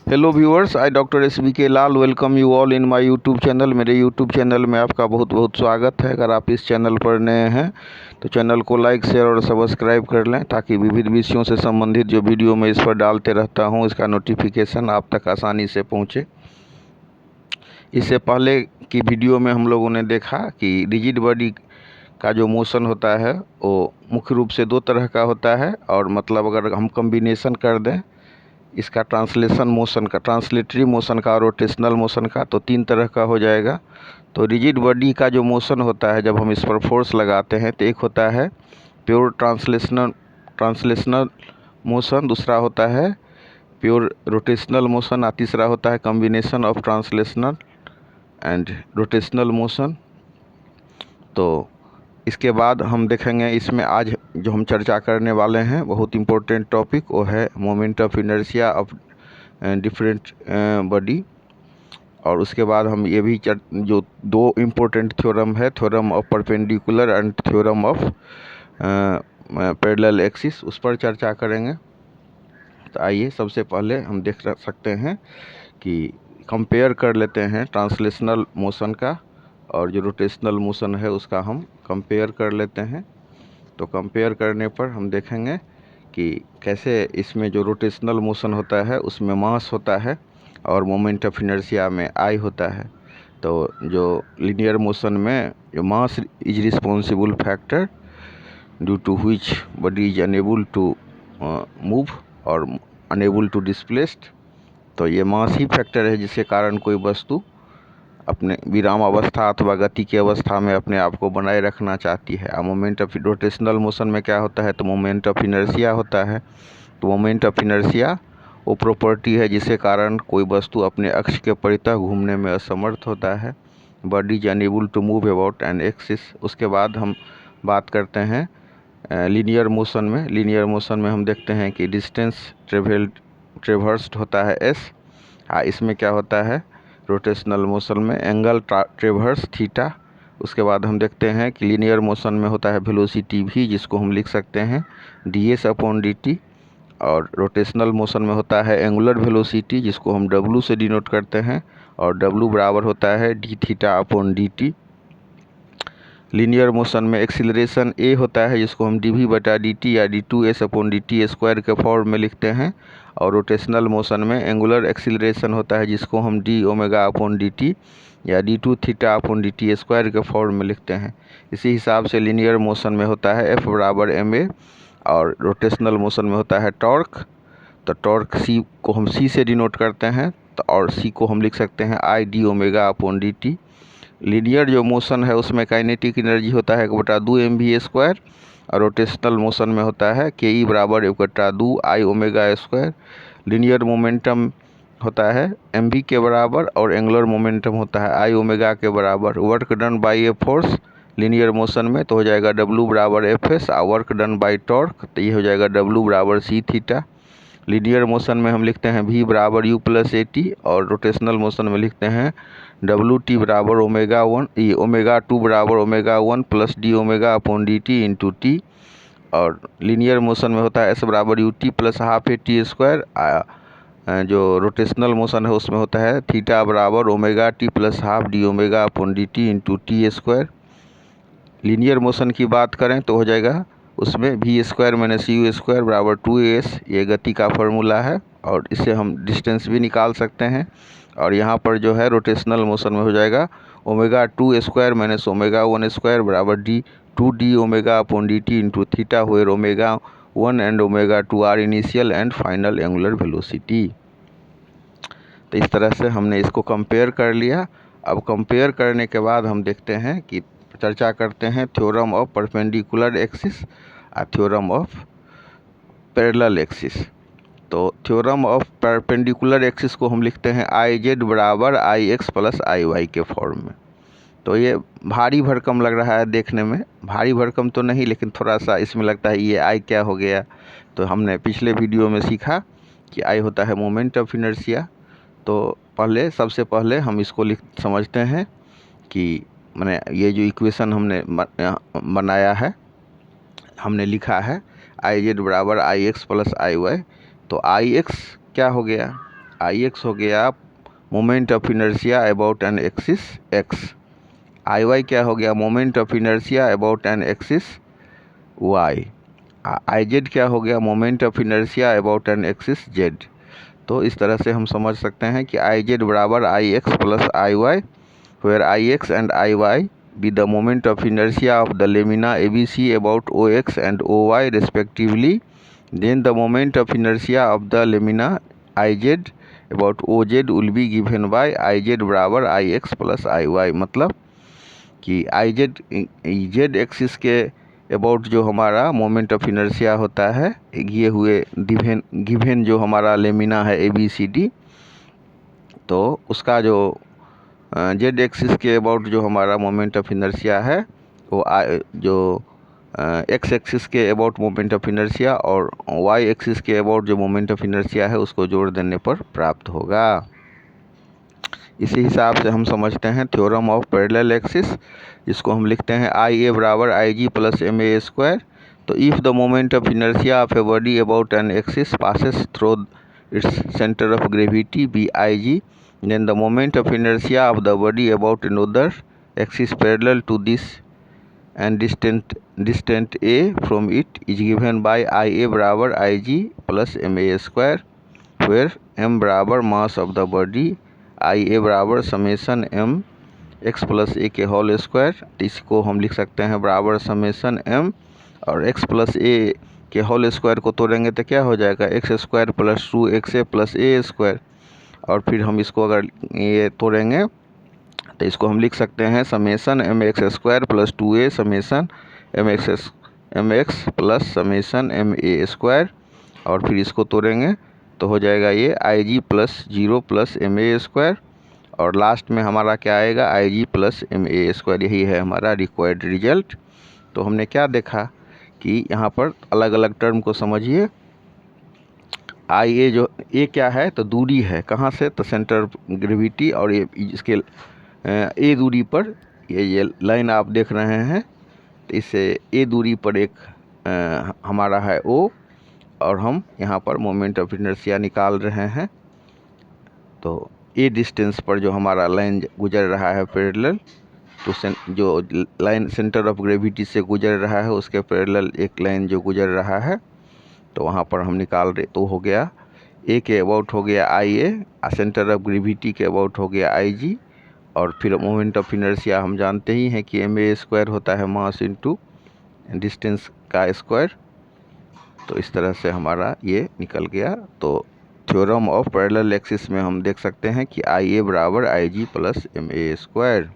Hello viewers, I doctor SBK Lal welcome you all in my YouTube channel. मेरे YouTube channel में आपका बहुत बहुत स्वागत है। अगर आप इस चैनल पर नए हैं तो चैनल को लाइक शेयर और सब्सक्राइब कर लें ताकि विविध विषयों से संबंधित जो वीडियो मैं इस पर डालते रहता हूं इसका नोटिफिकेशन आप तक आसानी से पहुंचे। इससे पहले की वीडियो में हम लोगों ने देखा कि रिजिड बॉडी का जो मोशन होता है वो मुख्य रूप से दो तरह का होता है, और मतलब अगर हम कम्बिनेशन कर दें इसका ट्रांसलेशन मोशन का, ट्रांसलेटरी मोशन का और रोटेशनल मोशन का, तो तीन तरह का हो जाएगा। तो रिजिड बॉडी का जो मोशन होता है जब हम इस पर फोर्स लगाते हैं तो एक होता है प्योर ट्रांसलेशनल मोशन, दूसरा होता है प्योर रोटेशनल मोशन और तीसरा होता है combination of translational and rotational motion. तो इसके बाद हम देखेंगे इसमें आज जो हम चर्चा करने वाले हैं बहुत इम्पोर्टेंट टॉपिक वो है moment of inertia of different body. और उसके बाद हम ये भी जो दो इम्पोर्टेंट थ्योरम है, theorem of perpendicular and theorem of parallel axis, उस पर चर्चा करेंगे। तो आइए सबसे पहले हम देख सकते हैं कि कंपेयर कर लेते हैं ट्रांसलेशनल मोशन का और जो रोटेशनल मोशन है उसका हम कंपेयर कर लेते हैं। तो कंपेयर करने पर हम देखेंगे कि कैसे इसमें जो रोटेशनल मोशन होता है उसमें मास होता है और मोमेंट ऑफ इनर्शिया में आई होता है। तो जो लीनियर मोशन में जो mass is responsible factor due to which body is unable to move और अनेबल टू डिस्प्लेस्ड, तो ये मास ही फैक्टर है जिसके कारण कोई वस्तु अपने विराम अवस्था अथवा गति की अवस्था में अपने आप को बनाए रखना चाहती है। मोमेंट ऑफ रोटेशनल मोशन में क्या होता है तो मोमेंट ऑफ इनर्शिया होता है। तो मोमेंट ऑफ इनर्शिया वो प्रॉपर्टी है जिसके कारण कोई वस्तु अपने अक्ष के परितः घूमने में असमर्थ होता है। Body is unable to move about an axis. उसके बाद हम बात करते हैं लीनियर मोशन में। लीनियर मोशन में हम देखते हैं कि डिस्टेंस ट्रेवर्स्ड होता है s। इसमें क्या होता है रोटेशनल मोशन में एंगल ट्रेवर्स थीटा। उसके बाद हम देखते हैं कि लीनियर मोशन में होता है वेलोसिटी v, जिसको हम लिख सकते हैं ds/dt। और रोटेशनल मोशन में होता है एंगुलर वेलोसिटी जिसको हम w से डिनोट करते हैं, और w बराबर होता है dθ/dt। लीनियर मोशन में एक्सीलरेशन a होता है जिसको हम dv/dt या d2s/dt² के फॉर्म में लिखते हैं, और रोटेशनल मोशन में एंगुलर एक्सीलरेशन होता है जिसको हम dω/dt या d2θ/dt² के फॉर्म में लिखते हैं। इसी हिसाब से लीनियर मोशन में होता है F बराबर ma, और रोटेशनल मोशन में होता है टॉर्क। तो टॉर्क c को हम c से डिनोट करते हैं, तो और c को हम लिख सकते हैं I dω/dt। लीनियर जो मोशन है उसमें काइनेटिक एनर्जी होता है 1/2 mv², और रोटेशनल मोशन में होता है ke बराबर 1/2 I ω²। लीनियर मोमेंटम होता है mv के बराबर और एंगुलर मोमेंटम होता है I ω के बराबर। Work done by a force linear motion में तो हो जाएगा w बराबर fs, और वर्क डन बाय टॉर्क तो ये हो जाएगा w बराबर c थीटा। लीनियर मोशन में हम लिखते हैं v बराबर u+at, और रोटेशनल मोशन में लिखते हैं wt बराबर ω2 बराबर ω1 प्लस dω/dt इंटू t। और लीनियर मोशन में होता है s बराबर ut प्लस हाफ at²। जो रोटेशनल मोशन है उसमें होता है थीटा बराबर ω t plus half dω/dt into t²। Linear motion की बात करें तो हो जाएगा उसमें v² - u² बराबर 2as, ये गति का फॉर्मूला है, और इससे हम डिस्टेंस भी निकाल सकते हैं। और यहाँ पर जो है रोटेशनल मोशन में हो जाएगा ω2² - ω1² बराबर d2dω/dt into theta, where ω1 and ω2 are initial and final angular velocity. तो इस तरह से हमने इसको कंपेयर कर लिया। अब कंपेयर करने के बाद हम देखते हैं कि चर्चा करते हैं थ्योरम ऑफ परपेंडिकुलर एक्सिस और थ्योरम ऑफ पैरेलल एक्सिस। तो थ्योरम ऑफ परपेंडिकुलर एक्सिस को हम लिखते हैं IZ बराबर IX प्लस IY के फॉर्म में। तो ये भारी भरकम लग रहा है देखने में, भारी भरकम तो नहीं लेकिन थोड़ा सा इसमें लगता है ये I क्या हो गया। तो हमने पिछले वीडियो में सीखा कि I होता है मोमेंट ऑफ इनर्शिया। तो सबसे पहले हम इसको समझते हैं कि मैंने ये जो इक्वेशन हमने बनाया है, हमने लिखा है IZ बराबर IX प्लस IY। तो IX क्या हो गया आई एक्स हो गया moment of inertia about an axis X, I Y क्या हो गया moment of inertia about an axis Y, I Z क्या हो गया moment of inertia about an axis Z. तो इस तरह से हम समझ सकते हैं कि आई जेड बराबर I X plus I Y, where I X and I Y be the moment of inertia of the lamina ABC about OX and OY respectively, then the moment of inertia of the lamina IZ about OZ will be given by IZ बराबर IX plus IY। मतलब कि IZ Z axis के about जो हमारा moment of inertia होता है ये हुए गिवन जो हमारा लेमिना है ABCD, तो उसका जो जेड एक्सिस के अबाउट जो हमारा मोमेंट ऑफ इनर्शिया है वो जो एक्स एक्सिस के अबाउट मोमेंट ऑफ इनर्शिया और वाई एक्सिस के अबाउट जो मोमेंट ऑफ इनर्शिया है उसको जोड़ देने पर प्राप्त होगा। इसी हिसाब से हम समझते हैं थ्योरम ऑफ पैरेलल एक्सिस, जिसको हम लिखते हैं आई ए बराबर I G plus M A square. तो if the moment of inertia of a body about an axis passes through its centre of gravity be I G, then the moment of inertia of the body about another axis parallel to this and distant a from it is given by Ia बराबर Ig plus ma square, where m बराबर mass of the body, Ia बराबर summation m x plus a के whole square, इसको हम लिख सकते हैं बराबर समेसन m और x प्लस a के होल स्क्वायर को तोड़ेंगे तो क्या हो जाएगा x square plus 2xa plus a square, और फिर हम इसको अगर ये तोड़ेंगे तो इसको हम लिख सकते हैं summation M X square plus 2a summation M X plus summation M A square, और फिर इसको तोड़ेंगे तो हो जाएगा ये I G plus 0 plus M A square, और लास्ट में हमारा क्या आएगा I G plus M A square. यही है हमारा रिक्वायर्ड रिजल्ट। तो हमने क्या देखा कि यहाँ पर अलग अलग टर्म को समझिए। आई ए जो ए क्या है तो दूरी है कहाँ से तो सेंटर ऑफ ग्रेविटी, और ये इसके ए दूरी पर ये लाइन आप देख रहे हैं तो इससे ए दूरी पर एक हमारा है ओ, और हम यहाँ पर मोमेंट ऑफ इनर्शिया निकाल रहे हैं। तो ए डिस्टेंस पर जो हमारा लाइन गुजर रहा है पैरेलल, तो जो लाइन सेंटर ऑफ ग्रेविटी से गुजर रहा है उसके पैरेलल एक लाइन जो गुजर रहा है तो वहाँ पर हम निकाल रहे, तो हो गया ए के अबाउट हो गया आई ए, सेंटर ऑफ ग्रेविटी के अबाउट हो गया आई जी, और फिर मोमेंट ऑफ इनर्शिया हम जानते ही हैं कि एम ए स्क्वायर होता है मास इनटू डिस्टेंस का स्क्वायर। तो इस तरह से हमारा ये निकल गया। तो थ्योरम ऑफ पैरेलल एक्सिस में हम देख सकते हैं कि आई ए बराबर I G plus M A square.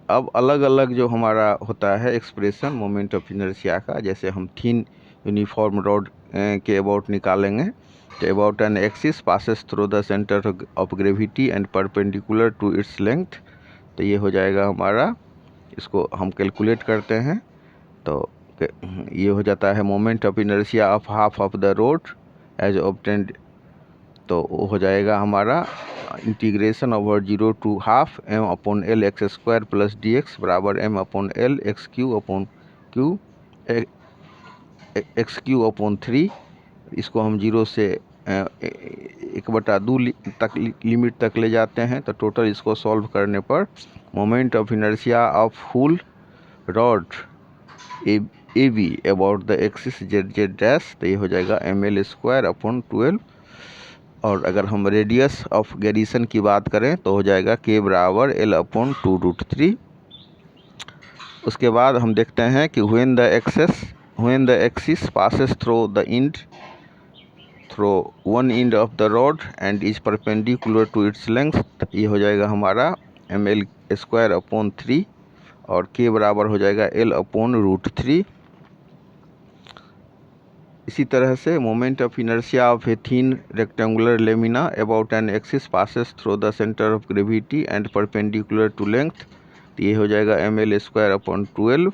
अब अलग अलग जो हमारा होता है एक्सप्रेशन मोमेंट ऑफ इनर्शिया का, जैसे हम थिन यूनिफॉर्म रॉड के अबाउट निकालेंगे तो about an axis passes through the centre of gravity and perpendicular to its length, तो ये हो जाएगा हमारा, इसको हम कैलकुलेट करते हैं तो ये हो जाता है moment of inertia of half of the rod as obtained, तो वो हो जाएगा हमारा integration over 0 to half M upon L X square plus D X बराबर M upon L X cube upon cube X cube upon 3। इसको हम 0 से 1/2 तक लिमिट तक ले जाते हैं, तो टोटल इसको सॉल्व करने पर moment of inertia of full rod A be about the axis Z Z dash, तो ये हो जाएगा एम एल स्क्वायर अपॉन 12। और अगर हम रेडियस ऑफ गैरिसन की बात करें तो हो जाएगा के बराबर एल अपॉन 2√3। उसके बाद हम देखते हैं कि when the axis passes through one end of the rod and is perpendicular to its length, ये हो जाएगा हमारा एम एल स्क्वायर अपॉन 3 और के बराबर हो जाएगा एल अपॉन √3। इसी तरह से moment of inertia of a thin rectangular lamina about an axis passes through the centre of gravity and perpendicular to length, ये हो जाएगा M L square upon 12।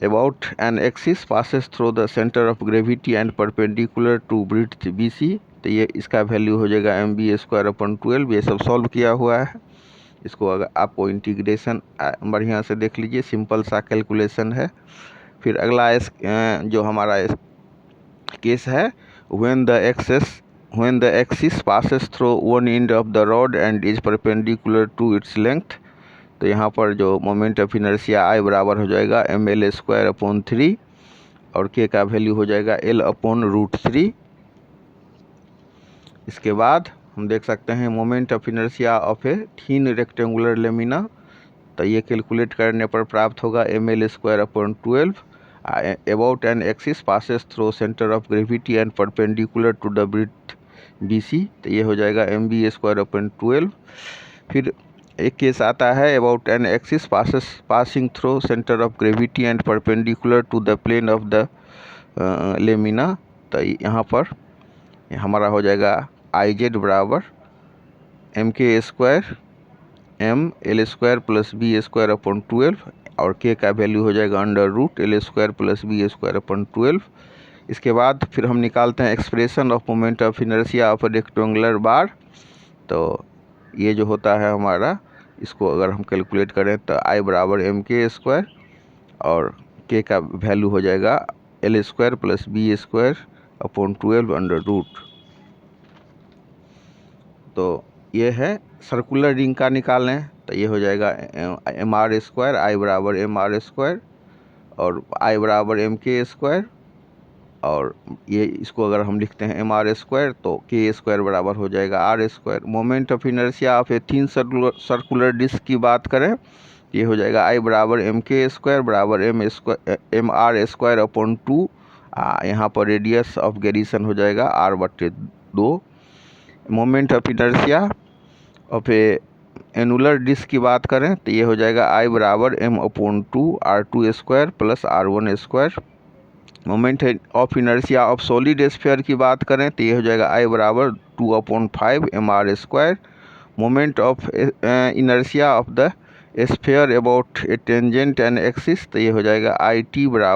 About an axis passes through the centre of gravity and perpendicular to breadth B C, तो ये इसका value हो जाएगा M B square upon 12। ये सब सॉल्व किया हुआ है। इसको अगर आपको इंटीग्रेशन बढ़िया से देख लीजिए, सिंपल सा कैलकुलेशन है। फिर अगला जो हमारा केस है when the axis when the axis passes through one end of the rod and is perpendicular to its length, तो यहाँ पर जो मोमेंट ऑफ इनर्शिया I बराबर हो जाएगा ml² / 3 और k का वैल्यू हो जाएगा L/√3। इसके बाद हम देख सकते हैं moment of inertia of A thin rectangular lamina, तो ये कैलकुलेट करने पर प्राप्त होगा ml²/12 about an axis passes through center of gravity and perpendicular to the breadth BC, तो ये हो जाएगा mb²/12। फिर एक केस आता है about an axis passing through center of gravity and perpendicular to the plane of the lamina, तो यहाँ पर हमारा हो जाएगा IZ बराबर mk² ml² + b² / 12 और k का वैल्यू हो जाएगा √L² + b² / 12। इसके बाद फिर हम निकालते हैं expression of moment of inertia of rectangular bar, तो ये जो होता है हमारा, इसको अगर हम कैलकुलेट करें तो I बराबर mk² और k का वैल्यू हो जाएगा L² + b² / 12 √। तो ये है सर्कुलर रिंग का निकालें, तो ये हो जाएगा mr² I बराबर mr² और I बराबर mk², और ये इसको अगर हम लिखते हैं mr² तो k² बराबर हो जाएगा r²। Moment of inertia of a thin circular disc की बात करें, ये हो जाएगा I बराबर mk² बराबर mr² / 2। यहाँ पर रेडियस ऑफ गेरिसन हो जाएगा r/2। Moment of inertia of a annular disc की बात करें तो ये हो जाएगा I बराबर m/2 r2² + r1²। Moment of inertia of solid sphere की बात करें तो ये हो जाएगा I बराबर 2/5 mr²। Moment of inertia of the sphere about A tangent and axis, तो ये हो जाएगा IT बराबर